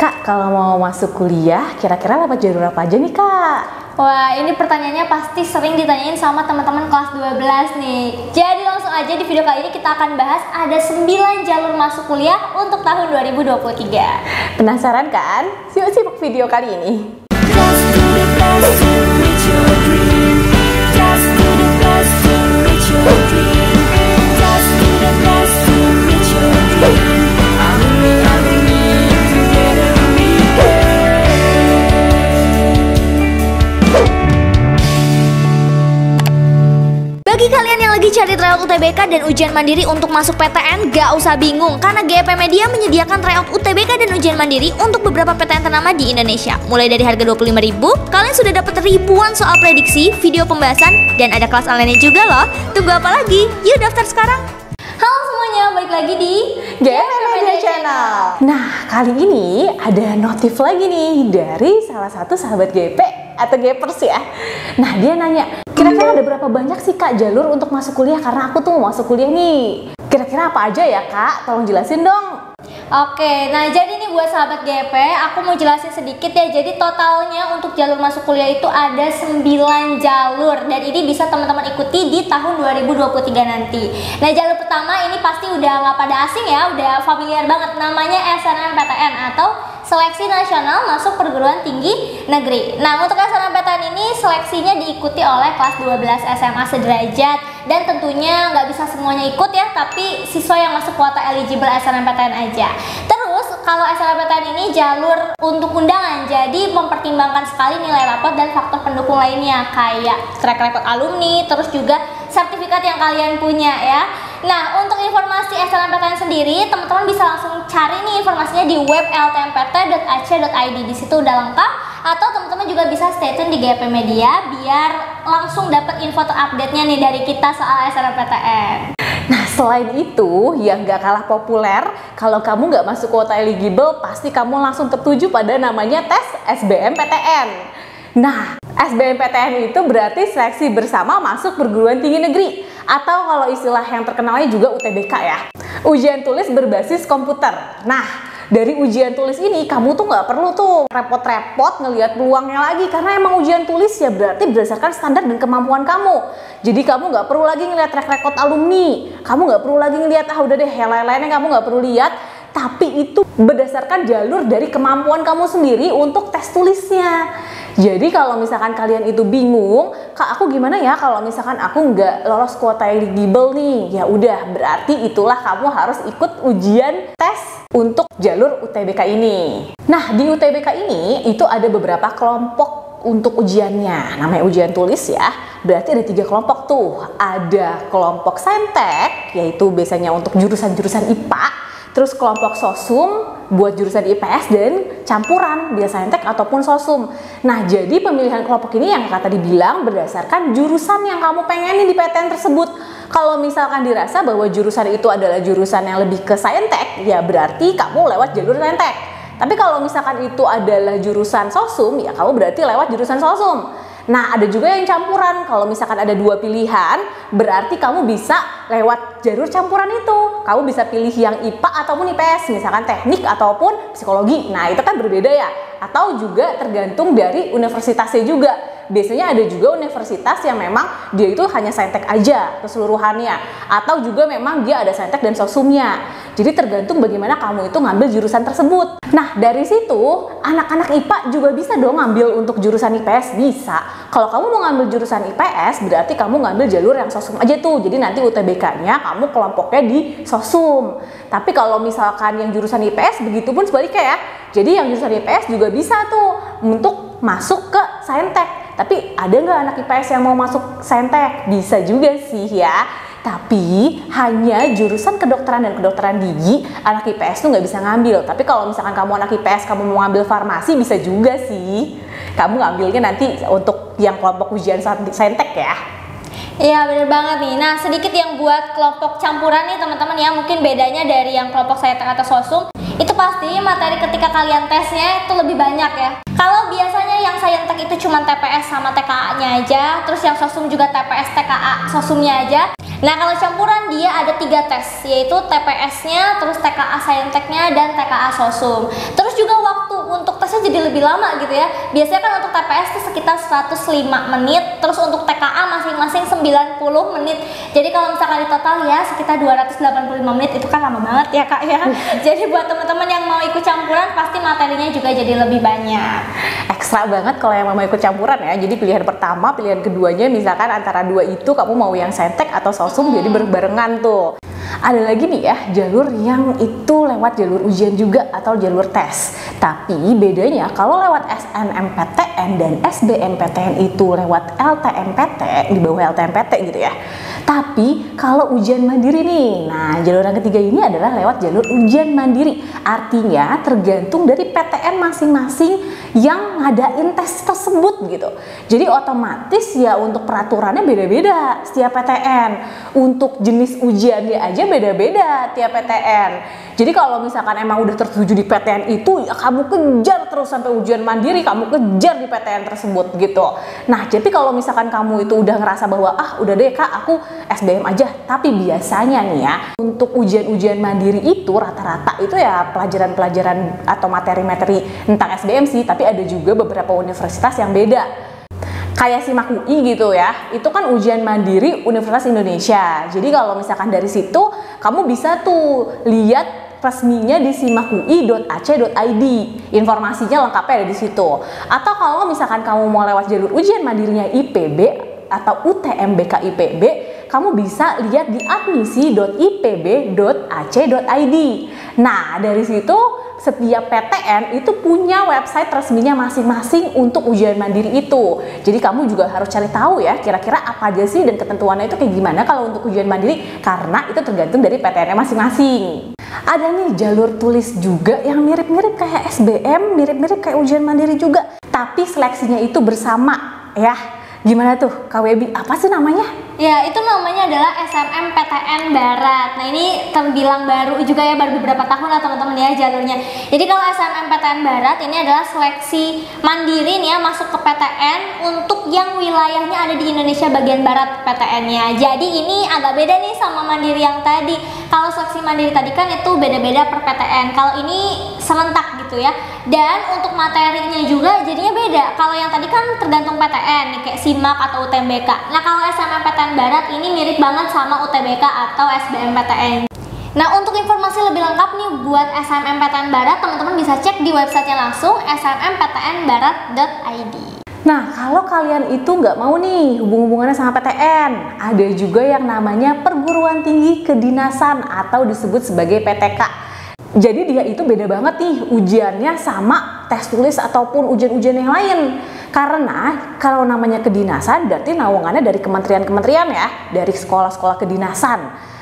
Kak, kalau mau masuk kuliah, kira-kira lewat jalur apa aja nih, Kak? Wah, ini pertanyaannya pasti sering ditanyain sama teman-teman kelas 12 nih. Jadi langsung aja di video kali ini kita akan bahas ada 9 jalur masuk kuliah untuk tahun 2023. Penasaran kan? Yuk simak video kali ini. Bagi kalian yang lagi cari tryout UTBK dan ujian mandiri untuk masuk PTN, gak usah bingung karena GP Media menyediakan tryout UTBK dan ujian mandiri untuk beberapa PTN ternama di Indonesia. Mulai dari harga 25.000, kalian sudah dapat ribuan soal prediksi, video pembahasan, dan ada kelas online juga loh. Tunggu apa lagi? Yuk daftar sekarang! Halo semuanya, balik lagi di GP Media Channel. Nah, kali ini ada notif lagi nih dari salah satu sahabat GP atau Gapers ya. Nah, dia nanya, kira-kira ada berapa banyak sih Kak jalur untuk masuk kuliah? Karena aku tuh mau masuk kuliah nih. Kira-kira apa aja ya Kak? Tolong jelasin dong. Oke, nah jadi nih buat sahabat GP, aku mau jelasin sedikit ya. Jadi totalnya untuk jalur masuk kuliah itu ada 9 jalur. Dan ini bisa teman-teman ikuti di tahun 2023 nanti. Nah, jalur pertama ini pasti udah nggak pada asing ya, udah familiar banget. Namanya SNMPTN atau Seleksi Nasional Masuk Perguruan Tinggi Negeri. Nah, untuk SNMPTN ini seleksinya diikuti oleh kelas 12 SMA sederajat. Dan tentunya nggak bisa semuanya ikut ya, tapi siswa yang masuk kuota eligible SNMPTN aja. Terus, kalau SNMPTN ini jalur untuk undangan, jadi mempertimbangkan sekali nilai rapot dan faktor pendukung lainnya, kayak track record alumni, terus juga sertifikat yang kalian punya ya. Nah, untuk informasi SNMPTN sendiri, teman-teman bisa langsung cari nih informasinya di web ltmpt.ac.id. Di situ udah lengkap. Atau teman-teman juga bisa stay tune di GP Media biar langsung dapat info terupdate-nya nih dari kita soal SNMPTN. Nah, selain itu, yang gak kalah populer, kalau kamu gak masuk kuota eligible, pasti kamu langsung tertuju pada namanya tes SBMPTN. Nah, SBMPTN itu berarti seleksi bersama masuk perguruan tinggi negeri, atau kalau istilah yang terkenalnya juga UTBK ya, ujian tulis berbasis komputer. Nah, dari ujian tulis ini kamu tuh nggak perlu tuh repot-repot ngelihat peluangnya lagi, karena emang ujian tulis ya berarti berdasarkan standar dan kemampuan kamu. Jadi kamu nggak perlu lagi ngelihat track record alumni, kamu nggak perlu lagi ngelihat udah deh yang lain-lainnya kamu nggak perlu lihat, tapi itu berdasarkan jalur dari kemampuan kamu sendiri untuk tes tulisnya. Jadi kalau misalkan kalian itu bingung, Kak aku gimana ya kalau misalkan aku nggak lolos kuota eligible nih? Ya udah, berarti itulah kamu harus ikut ujian tes untuk jalur UTBK ini. Nah, di UTBK ini itu ada beberapa kelompok untuk ujiannya. Namanya ujian tulis ya. Berarti ada 3 kelompok tuh. Ada kelompok saintek, yaitu biasanya untuk jurusan-jurusan IPA. Terus kelompok sosum buat jurusan IPS dan campuran bisa saintek ataupun sosum. Nah, jadi pemilihan kelompok ini yang Kak tadi bilang berdasarkan jurusan yang kamu pengenin di PTN tersebut. Kalau misalkan dirasa bahwa jurusan itu adalah jurusan yang lebih ke saintek, ya berarti kamu lewat jalur saintek. Tapi kalau misalkan itu adalah jurusan sosum, ya kamu berarti lewat jurusan sosum. Nah, ada juga yang campuran. Kalau misalkan ada 2 pilihan, berarti kamu bisa lewat jalur campuran itu. Kamu bisa pilih yang IPA ataupun IPS, misalkan teknik ataupun psikologi. Nah, itu kan berbeda ya. Atau juga tergantung dari universitasnya juga. Biasanya ada juga universitas yang memang dia itu hanya saintek aja keseluruhannya, atau juga memang dia ada saintek dan sosumnya. Jadi tergantung bagaimana kamu itu ngambil jurusan tersebut. Nah, dari situ anak-anak IPA juga bisa dong ngambil untuk jurusan IPS, bisa. Kalau kamu mau ngambil jurusan IPS, berarti kamu ngambil jalur yang sosum aja tuh. Jadi nanti UTBK-nya kamu kelompoknya di sosum. Tapi kalau misalkan yang jurusan IPS, begitupun sebaliknya ya. Jadi yang jurusan IPS juga bisa tuh untuk masuk ke saintek. Tapi ada nggak anak IPS yang mau masuk saintek? Bisa juga sih ya. Tapi hanya jurusan kedokteran dan kedokteran gigi anak IPS tuh nggak bisa ngambil. Tapi kalau misalkan kamu anak IPS, kamu mau ngambil farmasi, bisa juga sih. Kamu ngambilnya nanti untuk yang kelompok ujian saintek ya. Iya, bener banget nih. Nah, sedikit yang buat kelompok campuran nih teman-teman ya. Mungkin bedanya dari yang kelompok saintek atau sosum, itu pasti materi ketika kalian tesnya itu lebih banyak ya. Kalau biasanya yang saintek itu cuma TPS sama TKA-nya aja, terus yang sosum juga TPS, TKA, sosumnya aja. Nah, kalau campuran dia ada 3 tes, yaitu TPS-nya, terus TKA sainteknya, dan TKA sosum. Terus juga waktu jadi lebih lama gitu ya. Biasanya kan untuk TPS itu sekitar 105 menit, terus untuk TKA masing-masing 90 menit. Jadi kalau misalkan di total ya sekitar 285 menit, itu kan lama banget ya Kak ya. Jadi buat teman-teman yang mau ikut campuran pasti materinya juga jadi lebih banyak. Ekstra banget kalau yang mau ikut campuran ya. Jadi pilihan pertama, pilihan keduanya misalkan antara dua itu kamu mau yang saintek atau sosum, jadi berbarengan tuh. Ada lagi nih ya, jalur yang itu lewat jalur ujian juga atau jalur tes. Tapi bedanya kalau lewat SNMPTN dan SBMPTN itu lewat LTMPT, di bawah LTMPT gitu ya. Tapi kalau ujian mandiri nih, nah jalur yang ketiga ini adalah lewat jalur ujian mandiri. Artinya tergantung dari PTN masing-masing yang ngadain tes tersebut gitu. Jadi otomatis ya untuk peraturannya beda-beda setiap PTN. Untuk jenis ujiannya aja beda-beda tiap PTN. Jadi kalau misalkan emang udah tertuju di PTN itu, ya kamu kejar terus sampai ujian mandiri, kamu kejar di PTN tersebut gitu. Nah, jadi kalau misalkan kamu itu udah ngerasa bahwa udah deh Kak, aku SBM aja. Tapi biasanya nih ya, untuk ujian-ujian mandiri itu rata-rata itu ya pelajaran-pelajaran atau materi-materi tentang SBM sih, tapi ada juga beberapa universitas yang beda. Kayak SIMAK UI gitu ya, itu kan ujian mandiri Universitas Indonesia. Jadi kalau misalkan dari situ, kamu bisa tuh lihat resminya di simakui.ac.id. Informasinya lengkapnya ada di situ. Atau kalau misalkan kamu mau lewat jalur ujian mandirinya IPB atau UTMBK IPB, kamu bisa lihat di admisi.ipb.ac.id. Nah, dari situ setiap PTN itu punya website resminya masing-masing untuk ujian mandiri itu. Jadi kamu juga harus cari tahu ya, kira-kira apa aja sih dan ketentuannya itu kayak gimana kalau untuk ujian mandiri, karena itu tergantung dari PTN-nya masing-masing. Ada nih jalur tulis juga yang mirip-mirip kayak SBM, mirip-mirip kayak ujian mandiri juga, tapi seleksinya itu bersama ya. Gimana tuh Kak Webi, apa sih namanya? Ya, itu namanya adalah SNMPTN Barat. Nah, ini terbilang baru juga ya, baru beberapa tahun lah teman-teman ya jalurnya. Jadi kalau SNMPTN Barat ini adalah seleksi mandiri nih ya, masuk ke PTN untuk yang wilayahnya ada di Indonesia bagian barat PTN-nya. Jadi ini agak beda nih sama mandiri yang tadi. Kalau seleksi mandiri tadi kan itu beda-beda per PTN. Kalau ini serentak gitu ya. Dan untuk materinya juga jadinya beda. Kalau yang tadi kan tergantung PTN nih, kayak SIMAK atau UTBK. Nah, kalau SNMPTN Barat ini mirip banget sama UTBK atau SBMPTN. Nah, untuk informasi lebih lengkap nih buat SNMPTN Barat, teman-teman bisa cek di websitenya langsung snmptnbarat.id. Nah, kalau kalian itu nggak mau nih hubung-hubungannya sama PTN, ada juga yang namanya perguruan tinggi kedinasan atau disebut sebagai PTK. Jadi dia itu beda banget nih ujiannya sama tes tulis ataupun ujian-ujian yang lain. Karena kalau namanya kedinasan berarti naungannya dari kementerian-kementerian ya, dari sekolah-sekolah kedinasan.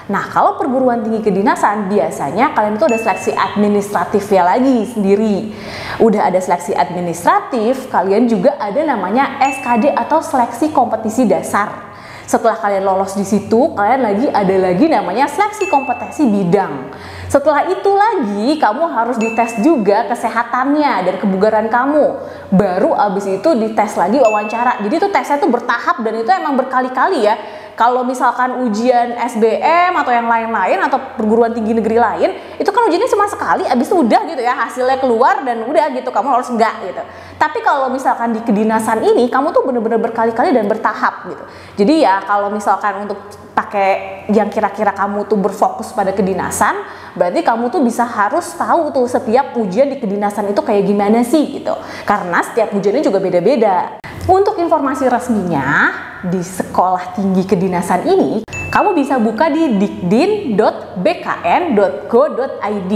Nah, kalau perguruan tinggi kedinasan biasanya kalian itu ada seleksi administratifnya lagi sendiri. Udah ada seleksi administratif, kalian juga ada namanya SKD atau seleksi kompetisi dasar. Setelah kalian lolos di situ, kalian ada lagi namanya seleksi kompetensi bidang. Setelah itu lagi, kamu harus dites juga kesehatannya dan kebugaran kamu. Baru abis itu dites lagi wawancara. Jadi itu tesnya tuh bertahap dan itu emang berkali-kali ya. Kalau misalkan ujian SBM atau yang lain-lain atau perguruan tinggi negeri lain, itu kan ujiannya cuma sekali, abis itu udah gitu ya, hasilnya keluar dan udah gitu, kamu harus enggak gitu. Tapi kalau misalkan di kedinasan ini, kamu tuh bener-bener berkali-kali dan bertahap gitu. Jadi ya kalau misalkan untuk pakai yang kira-kira kamu tuh berfokus pada kedinasan, berarti kamu tuh bisa harus tahu tuh setiap ujian di kedinasan itu kayak gimana sih gitu. Karena setiap ujiannya juga beda-beda. Untuk informasi resminya di sekolah tinggi kedinasan ini, kamu bisa buka di dikdin.bkn.go.id.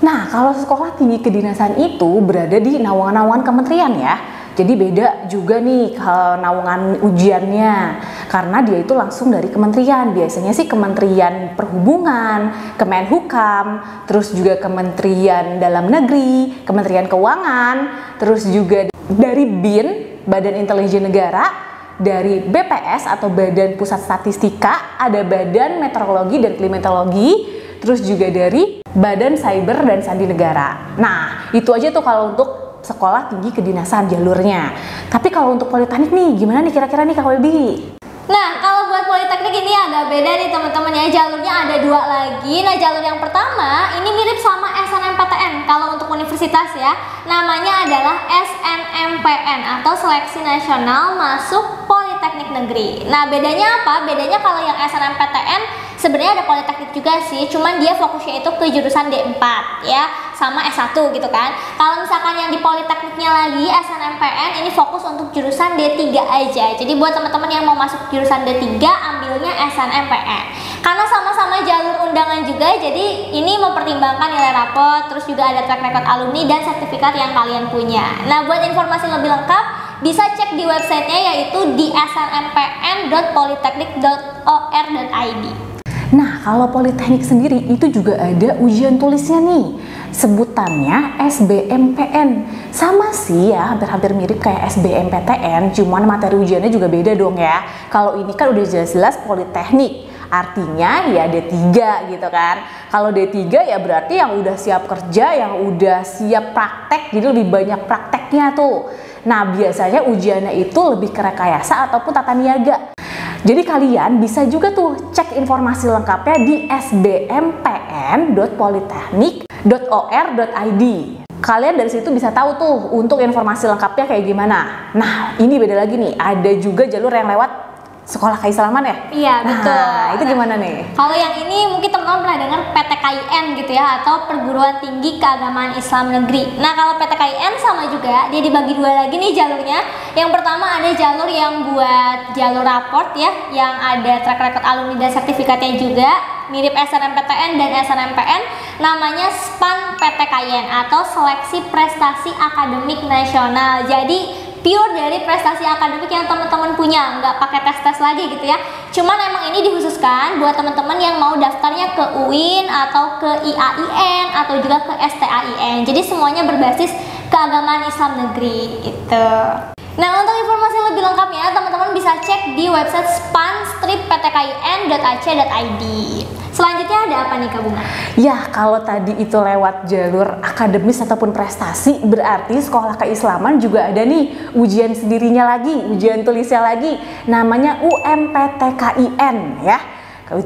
Nah, kalau sekolah tinggi kedinasan itu berada di naungan-naungan kementerian ya. Jadi beda juga nih naungan ujiannya, karena dia itu langsung dari kementerian. Biasanya sih Kementerian Perhubungan, Kemenhukam, terus juga Kementerian Dalam Negeri, Kementerian Keuangan, terus juga dari BIN, Badan Intelijen Negara, dari BPS atau Badan Pusat Statistika, ada Badan Meteorologi dan Klimatologi, terus juga dari Badan Cyber dan Sandi Negara. Nah, itu aja tuh kalau untuk sekolah tinggi kedinasan jalurnya. Tapi kalau untuk politeknik nih, gimana nih kira-kira nih Kak Webi? Nah, kalau buat politeknik lagi nih agak beda nih teman-teman ya, jalurnya ada 2 lagi. Nah jalur yang pertama ini mirip sama SNMPTN kalau untuk universitas ya, namanya adalah SNMPN atau Seleksi Nasional Masuk Politeknik Negeri. Nah bedanya apa? Bedanya kalau yang SNMPTN sebenarnya ada politeknik juga sih, cuman dia fokusnya itu ke jurusan D4 ya, sama S1 gitu kan. Kalau misalkan yang di politekniknya lagi SNMPN ini fokus untuk jurusan D3 aja. Jadi buat teman-teman yang mau masuk jurusan D3 ambilnya SNMPN. Karena sama-sama jalur undangan juga, jadi ini mempertimbangkan nilai rapot, terus juga ada track record alumni dan sertifikat yang kalian punya. Nah, buat informasi lebih lengkap bisa cek di websitenya yaitu di snmpn.politeknik.or.id. Nah, kalau politeknik sendiri itu juga ada ujian tulisnya nih. Sebutannya SBMPN. Sama sih ya, hampir-hampir mirip kayak SBMPTN, cuman materi ujiannya juga beda dong ya. Kalau ini kan udah jelas-jelas politeknik, artinya ya D3 gitu kan. Kalau D3 ya berarti yang udah siap kerja, yang udah siap praktek, jadi lebih banyak prakteknya tuh. Nah, biasanya ujiannya itu lebih ke rekayasa ataupun tata niaga. Jadi kalian bisa juga tuh cek informasi lengkapnya di sbmpn.politeknik.or.id. Kalian dari situ bisa tahu tuh untuk informasi lengkapnya kayak gimana. Nah, ini beda lagi nih, ada juga jalur yang lewat sekolah keislaman ya? Iya, betul. Nah, itu gimana nih? Kalau yang ini mungkin teman-teman pernah dengar PTKIN gitu ya, atau Perguruan Tinggi Keagamaan Islam Negeri. Nah, kalau PTKIN sama juga, dia dibagi 2 lagi nih jalurnya. Yang pertama ada jalur yang buat jalur raport ya, yang ada track record alumni dan sertifikatnya juga, mirip SNMPTN dan SNMPN, namanya SPAN PTKIN atau Seleksi Prestasi Akademik Nasional. Jadi pure dari prestasi akademik yang teman-teman punya, nggak pakai tes-tes lagi gitu ya. Cuman emang ini dikhususkan buat teman-teman yang mau daftarnya ke UIN atau ke IAIN atau juga ke STAIN. Jadi semuanya berbasis keagamaan Islam negeri gitu. Nah, untuk informasi lebih lengkapnya teman-teman bisa cek di website span-ptkin.ac.id. Selanjutnya ada apa nih Kak Bunga? Ya, kalau tadi itu lewat jalur akademis ataupun prestasi, berarti sekolah keislaman juga ada nih ujian sendirinya lagi, ujian tulisnya lagi, namanya UMPTKIN ya.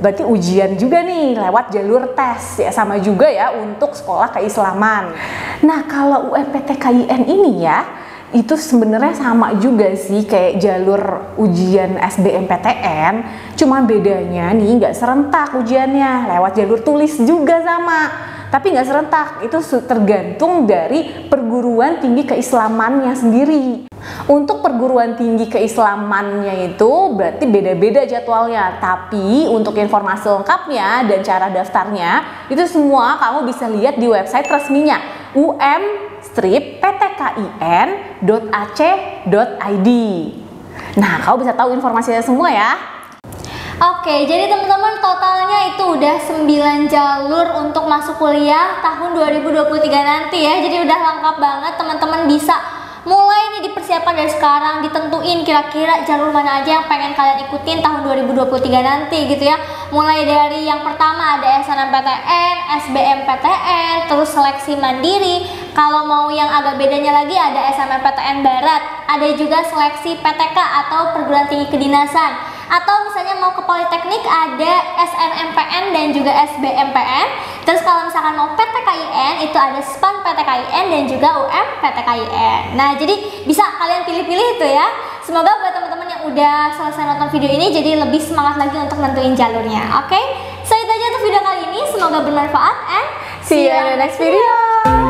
Berarti ujian juga nih lewat jalur tes ya, sama juga ya untuk sekolah keislaman. Nah, kalau UMPTKIN ini ya, itu sebenarnya sama juga sih kayak jalur ujian SBMPTN, cuma bedanya nih nggak serentak ujiannya, lewat jalur tulis juga sama, tapi nggak serentak, itu tergantung dari perguruan tinggi keislamannya sendiri. Untuk perguruan tinggi keislamannya itu berarti beda-beda jadwalnya, tapi untuk informasi lengkapnya dan cara daftarnya itu semua kamu bisa lihat di website resminya um-ptkin.ac.id. Nah, kamu bisa tahu informasinya semua ya. Oke, jadi teman-teman totalnya itu udah 9 jalur untuk masuk kuliah tahun 2023 nanti ya. Jadi udah lengkap banget, teman-teman bisa mulai nih dipersiapkan dari sekarang, ditentuin kira-kira jalur mana aja yang pengen kalian ikutin tahun 2023 nanti gitu ya. Mulai dari yang pertama ada SNMPTN, SBMPTN, terus seleksi mandiri. Kalau mau yang agak bedanya lagi ada SNMPTN Barat, ada juga seleksi PTK atau perguruan tinggi kedinasan. Atau misalnya mau ke politeknik ada SNMPN dan juga SBMPN. Terus kalau misalkan mau PTKIN itu ada SPAN PTKIN dan juga UMPTKIN. Nah, jadi bisa kalian pilih-pilih itu ya. Semoga buat teman-teman yang udah selesai nonton video ini jadi lebih semangat lagi untuk nentuin jalurnya. Oke? So itu aja untuk video kali ini, semoga bermanfaat and See you in the next video.